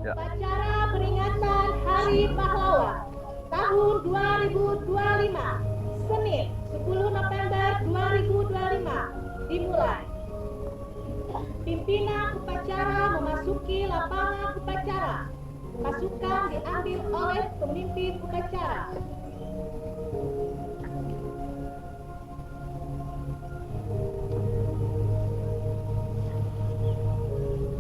Ya. Upacara peringatan Hari Pahlawan tahun 2025, Senin 10 November 2025 dimulai. Pimpinan upacara memasuki lapangan upacara. Pasukan diambil oleh pemimpin upacara.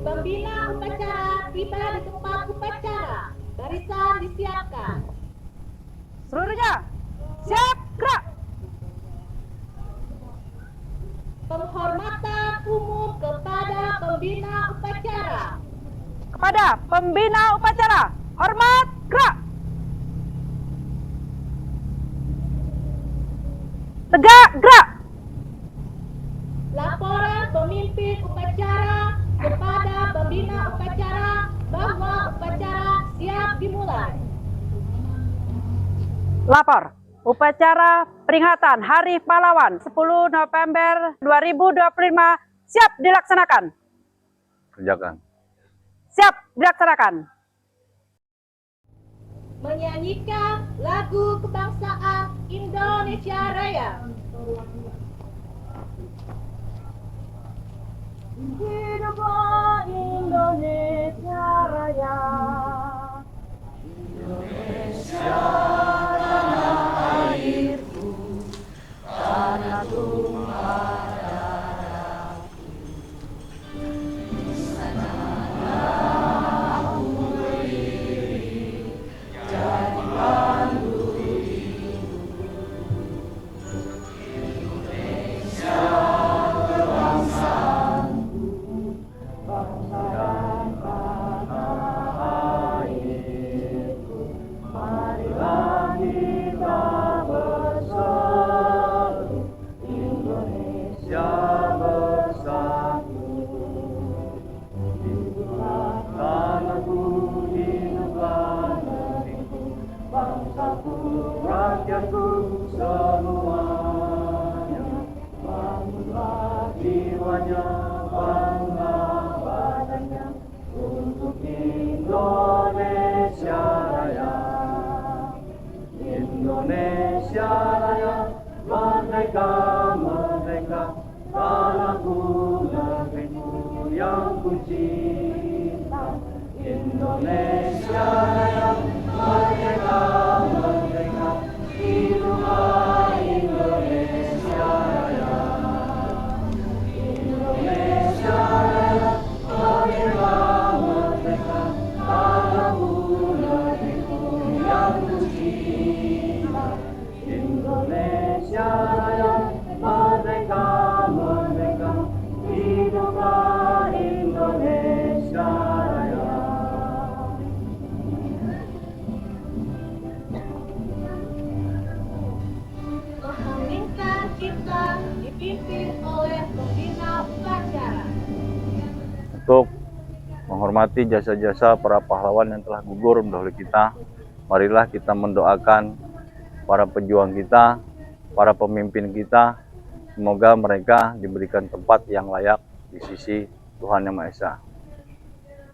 Pembina upacara tiba di tempat upacara. Barisan disiapkan. Seluruhnya, siap, gerak! Penghormatan umum kepada pembina upacara. Kepada pembina upacara, hormat, gerak! Tegak, gerak! Laporan pemimpin upacara kepada pembina upacara bahwa upacara siap dimulai. Lapor, upacara peringatan Hari Pahlawan 10 November 2025 siap dilaksanakan. Kerjakan. Siap dilaksanakan. Menyanyikan lagu kebangsaan Indonesia Raya. Hiduplah Indonesia Raya. Indonesia tanah airku, tanah tumpah darahku. Di sanalah aku berdiri, jadi pandu hidupku. Indonesia kebangsaanku, bangsa dan tanah airku. Marilah kita bersatu, Indonesia bersatu. Hiduplah tanahku, hiduplah negeriku, bangsaku, rakyatku semuanya. Bangunlah jiwanya, bangunlah badannya untuk Indonesia Raya. Indonesia Raya, merdeka, merdeka, tanahku, negeriku yang ku cinta. Indonesia Raya, merdeka, merdeka, hiduplah Indonesia Raya. Indonesia Raya, merdeka, merdeka, tanahku, negeriku yang ku cinta. Indonesia Raya, merdeka, merdeka, hiduplah Indonesia Raya. Mengheningkan kita dipimpin oleh pembina upacara. Untuk menghormati jasa-jasa para pahlawan yang telah gugur mendahului kita, marilah kita mendoakan para pejuang kita, para pemimpin kita, semoga mereka diberikan tempat yang layak di sisi Tuhan Yang Maha Esa.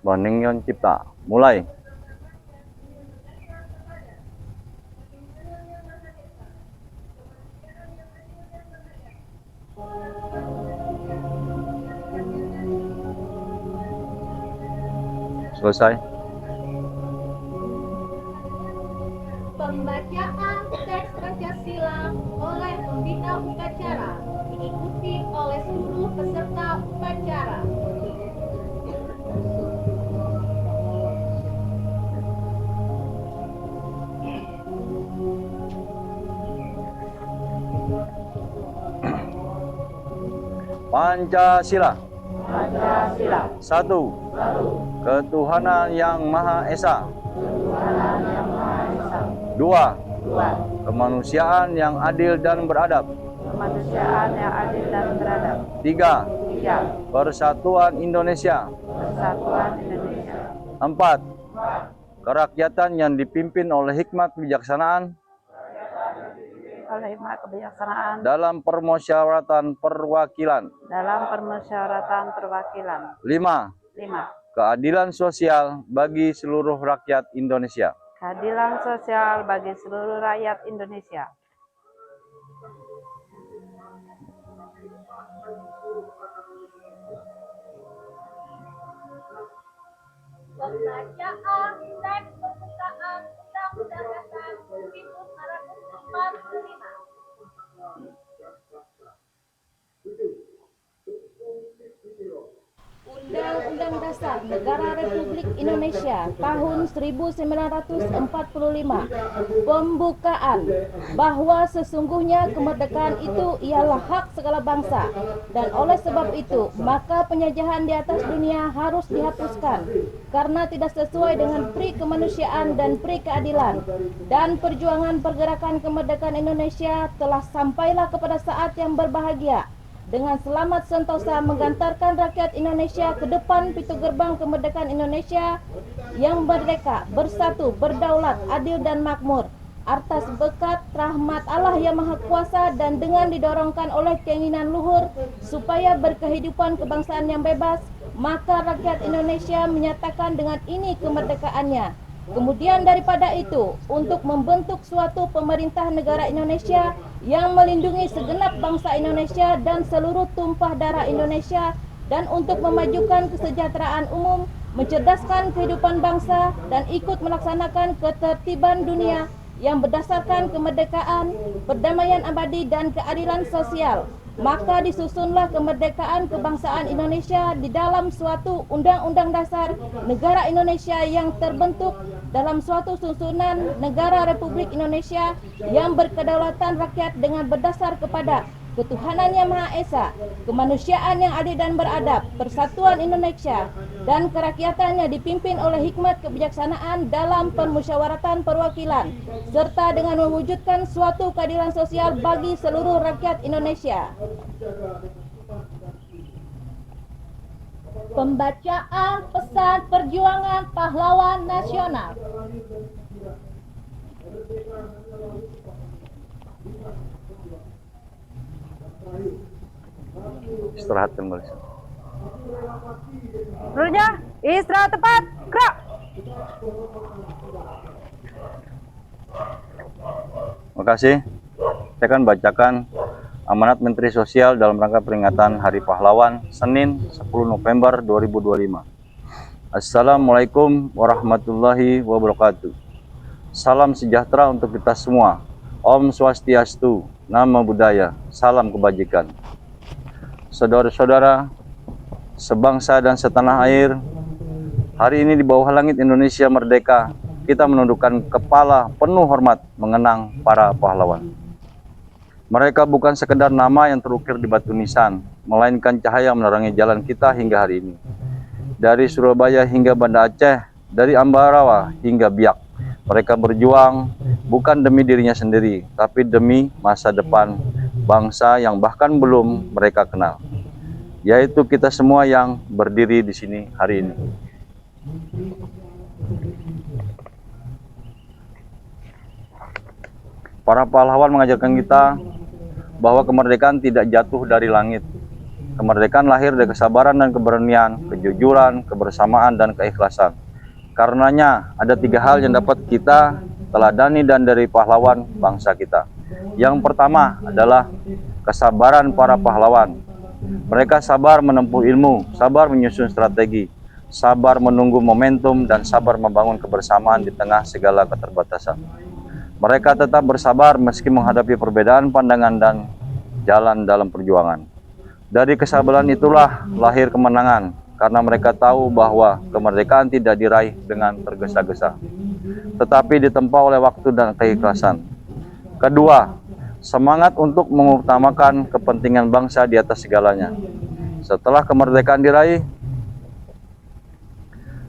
Baningyon Cipta, mulai. Selesai. Pembacaan teks Pancasila oleh pembina upacara diikuti oleh seluruh peserta upacara. Pancasila. Pancasila. 1. Ketuhanan Yang Maha Esa. 2. Kemanusiaan yang adil dan beradab. 3. Persatuan Indonesia. 4. Kerakyatan yang dipimpin oleh hikmat kebijaksanaan dalam permusyawaratan perwakilan. 5. keadilan sosial bagi seluruh rakyat Indonesia. Keadilan sosial bagi seluruh rakyat Indonesia. Pembacaan teks pembukaan Undang-Undang Dasar 1945. Undang-Undang Dasar Negara Republik Indonesia tahun 1945. Pembukaan bahwa sesungguhnya kemerdekaan itu ialah hak segala bangsa, dan oleh sebab itu maka penjajahan di atas dunia harus dihapuskan karena tidak sesuai dengan pri kemanusiaan dan pri keadilan, dan perjuangan pergerakan kemerdekaan Indonesia telah sampailah kepada saat yang berbahagia dengan selamat sentosa menggantarkan rakyat Indonesia ke depan pintu gerbang kemerdekaan Indonesia yang merdeka, bersatu, berdaulat, adil dan makmur atas berkat rahmat Allah yang Maha Kuasa, dan dengan didorongkan oleh keinginan luhur supaya berkehidupan kebangsaan yang bebas, maka rakyat Indonesia menyatakan dengan ini kemerdekaannya. Kemudian daripada itu, untuk membentuk suatu pemerintah negara Indonesia yang melindungi segenap bangsa Indonesia dan seluruh tumpah darah Indonesia, dan untuk memajukan kesejahteraan umum, mencerdaskan kehidupan bangsa, dan ikut melaksanakan ketertiban dunia yang berdasarkan kemerdekaan, perdamaian abadi, dan keadilan sosial. Maka disusunlah kemerdekaan kebangsaan Indonesia di dalam suatu Undang-Undang Dasar Negara Indonesia yang terbentuk dalam suatu susunan negara Republik Indonesia yang berkedaulatan rakyat dengan berdasar kepada ketuhanan yang Maha Esa, kemanusiaan yang adil dan beradab, persatuan Indonesia, dan kerakyatannya dipimpin oleh hikmat kebijaksanaan dalam permusyawaratan perwakilan, serta dengan mewujudkan suatu keadilan sosial bagi seluruh rakyat Indonesia. Pembacaan pesan perjuangan pahlawan nasional. Istirahat kembali. Selanjutnya, istirahat tepat, gerak. Terima kasih. Saya akan bacakan amanat Menteri Sosial dalam rangka peringatan Hari Pahlawan Senin 10 November 2025. Assalamualaikum warahmatullahi wabarakatuh. Salam sejahtera untuk kita semua. Om Swastiastu, Namo Buddhaya, salam kebajikan. Saudara-saudara, sebangsa dan setanah air, hari ini di bawah langit Indonesia merdeka, kita menundukkan kepala penuh hormat mengenang para pahlawan. Mereka bukan sekedar nama yang terukir di batu nisan, melainkan cahaya yang menerangi jalan kita hingga hari ini. Dari Surabaya hingga Banda Aceh, dari Ambarawa hingga Biak, mereka berjuang bukan demi dirinya sendiri, tapi demi masa depan bangsa yang bahkan belum mereka kenal, yaitu kita semua yang berdiri di sini hari ini. Para pahlawan mengajarkan kita bahwa kemerdekaan tidak jatuh dari langit. Kemerdekaan lahir dari kesabaran dan keberanian, kejujuran, kebersamaan, dan keikhlasan. Karenanya ada 3 hal yang dapat kita teladani dan dari pahlawan bangsa kita. Yang pertama adalah kesabaran para pahlawan. Mereka sabar menempuh ilmu, sabar menyusun strategi, sabar menunggu momentum, dan sabar membangun kebersamaan di tengah segala keterbatasan. Mereka tetap bersabar meski menghadapi perbedaan pandangan dan jalan dalam perjuangan. Dari kesabaran itulah lahir kemenangan, karena mereka tahu bahwa kemerdekaan tidak diraih dengan tergesa-gesa, tetapi ditempa oleh waktu dan keikhlasan. Kedua, semangat untuk mengutamakan kepentingan bangsa di atas segalanya. Setelah kemerdekaan diraih,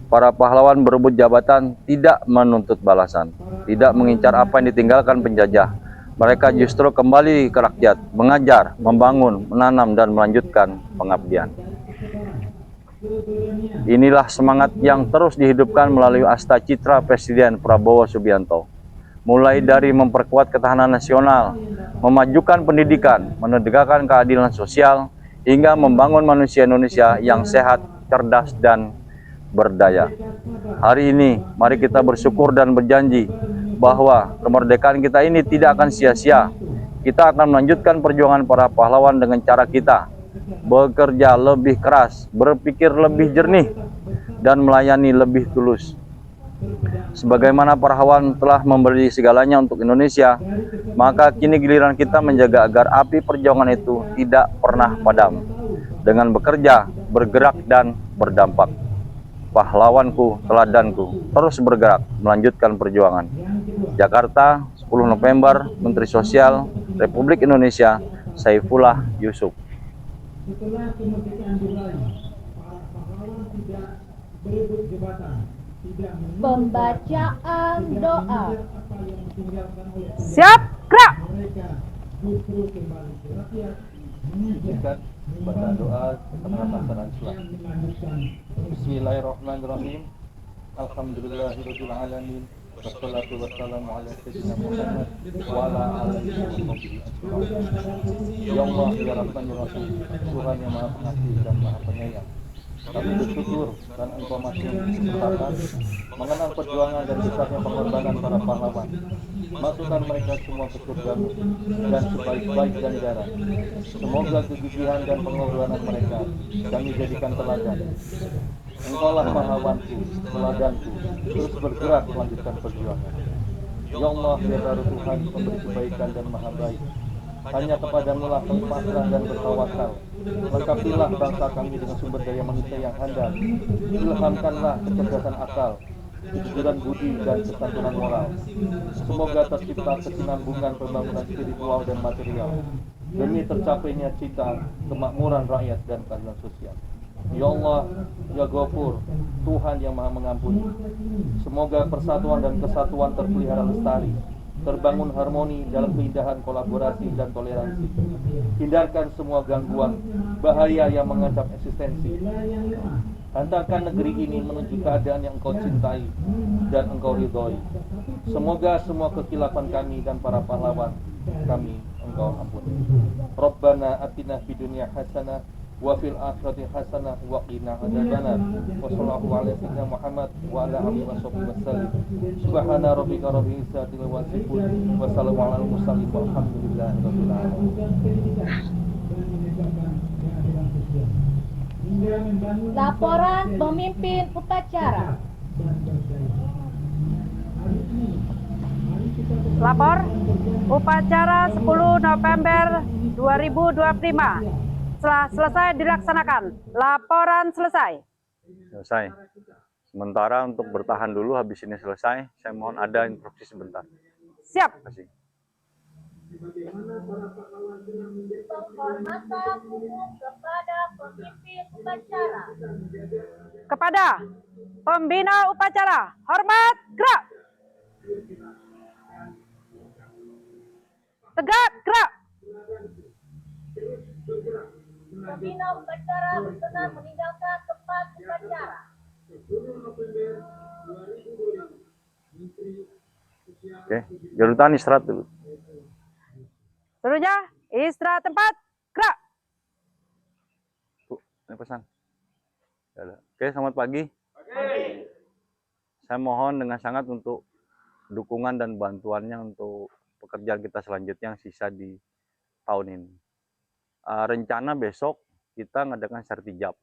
para pahlawan berebut jabatan tidak menuntut balasan, tidak mengincar apa yang ditinggalkan penjajah. Mereka justru kembali ke rakyat, mengajar, membangun, menanam, dan melanjutkan pengabdian. Inilah semangat yang terus dihidupkan melalui Asta Citra Presiden Prabowo Subianto. Mulai dari memperkuat ketahanan nasional, memajukan pendidikan, menegakkan keadilan sosial, hingga membangun manusia Indonesia yang sehat, cerdas, dan berdaya. Hari ini mari kita bersyukur dan berjanji bahwa kemerdekaan kita ini tidak akan sia-sia. Kita akan melanjutkan perjuangan para pahlawan dengan cara kita bekerja lebih keras, berpikir lebih jernih, dan melayani lebih tulus. Sebagaimana pahlawan telah memberi segalanya untuk Indonesia, maka kini giliran kita menjaga agar api perjuangan itu tidak pernah padam. Dengan bekerja, bergerak, dan berdampak. Pahlawanku, teladanku, terus bergerak, melanjutkan perjuangan. Jakarta, 10 November, Menteri Sosial, Republik Indonesia, Saifullah Yusuf. Setelah kemerdekaan diraih, para pahlawan tidak berebut jabatan, tidak Pembacaan doa. apa yang ditinggalkan oleh Siap, gerak. mereka justru kembali ke rakyat Singkat baca doa setelah pelaksanaan sholat. melanjutkan Bismillahirrahmanirrahim. Alhamdulillahirabbil alamin. Wassalatu wassalamu ala sayyidina Muhammad wa ala alihi wa sahbihi ajma'in. Ya Allah, ya Rahmanir Rahim, Tuhan yang Maha Pengasih dan Maha Penyayang. Kami bersyukur dan Engkau masih kesempatan mengenang perjuangan dan besarnya pengorbanan para pahlawan. Masukkan mereka semua ke surga-Mu dan sebaik-baik ganjaran. Semoga kegigihan dan pengorbanan mereka kami jadikan teladan. Engkaulah pahlawanku, teladanku, terus bergerak melanjutkan perjuangan. Ya Allah, ya baru Tuhan, pemberi kebaikan dan maha baik. Hanya kepadamu lah kami pasrah dan bertawakal. Lengkapilah bangsa kami dengan sumber daya manusia yang handal. Ilhamkanlah kecerdasan akal, kejujuran budi, dan kesantunan moral. Semoga tercipta kesinambungan pembangunan spiritual dan material demi tercapainya cita kemakmuran rakyat dan keadilan sosial. Ya Allah, ya Ghafur, Tuhan yang Maha Mengampuni. Semoga persatuan dan kesatuan terpelihara lestari, terbangun harmoni dalam keindahan kolaborasi dan toleransi. Hindarkan semua gangguan, bahaya yang mengancam eksistensi. Hantarkan negeri ini menuju keadaan yang Engkau cintai dan Engkau ridhoi. Semoga semua kekhilafan kami dan para pahlawan kami Engkau ampuni. Rabbana atina fid dunya hasanah wa fil akhirati hasanah wa qina adzabannar. Wassallallahu ala sayyidina Muhammad wa ala alihi wasallam. Subhana rabbika rabbil izzati wa yasifun wa salamun alal mursalin walhamdulillahi rabbil alamin. Laporan pemimpin upacara. Lapor upacara 10 November 2025 telah selesai dilaksanakan. Laporan selesai. Selesai. Sementara untuk bertahan dulu, habis ini selesai, saya mohon ada instruksi sebentar. Siap. Terima kasih. Penghormatan umum kepada pemimpin upacara. Kepada pembina upacara, hormat, gerak. Tegak, gerak. Pembina upacara berkenan meninggalkan tempat upacara. Oke, jalutan istirahat dulu. Selanjutnya, istirahat tempat, gerak. Bu, ini pesan. Oke, selamat pagi. Saya mohon dengan sangat untuk dukungan dan bantuannya untuk pekerjaan kita selanjutnya yang sisa di tahun ini. Rencana besok kita ngadakan sertijab.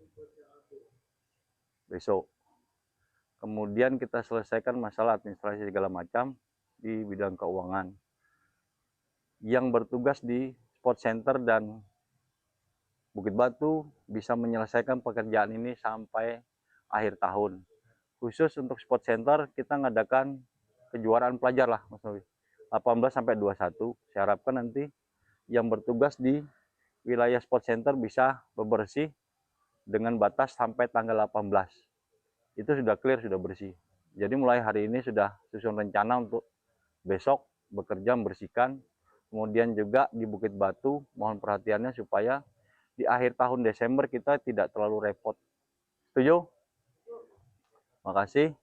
Besok. Kemudian kita selesaikan masalah administrasi segala macam di bidang keuangan. Yang bertugas di sport center dan Bukit Batu bisa menyelesaikan pekerjaan ini sampai akhir tahun. Khusus untuk sport center kita ngadakan kejuaraan pelajar lah Mas Novi. 18 sampai 21. Saya harapkan nanti yang bertugas di wilayah sport center bisa bebersih dengan batas sampai tanggal 18. Itu sudah clear, sudah bersih. Jadi mulai hari ini sudah susun rencana untuk besok bekerja membersihkan. Kemudian juga di Bukit Batu mohon perhatiannya supaya di akhir tahun Desember kita tidak terlalu repot. Setuju? Makasih.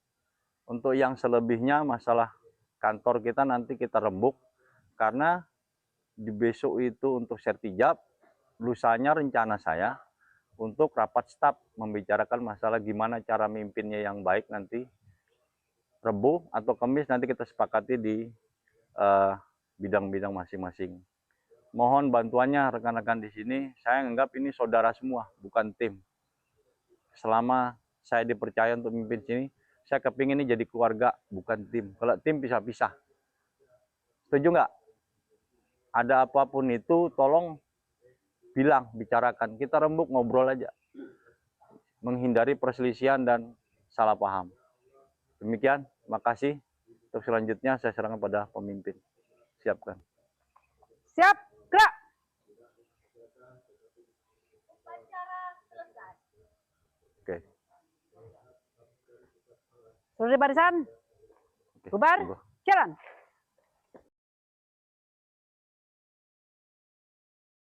Untuk yang selebihnya masalah kantor kita nanti kita rembuk karena di besok itu untuk sertijab, lusanya rencana saya untuk rapat staf membicarakan masalah gimana cara mimpinnya yang baik nanti. Rebo atau Kamis nanti kita sepakati di bidang-bidang masing-masing. Mohon bantuannya rekan-rekan di sini. Saya anggap ini saudara semua, bukan tim. Selama saya dipercaya untuk memimpin sini, saya kepingin ini jadi keluarga, bukan tim. Kalau tim pisah-pisah. Setuju nggak? Ada apapun itu, tolong bilang, bicarakan. Kita rembuk, ngobrol aja. Menghindari perselisihan dan salah paham. Demikian, makasih. Untuk selanjutnya saya serahkan pada pemimpin. Siapkan. Siap, gerak. Oke. Sudah di barisan. Oke. Bubar. Tunggu. Jalan.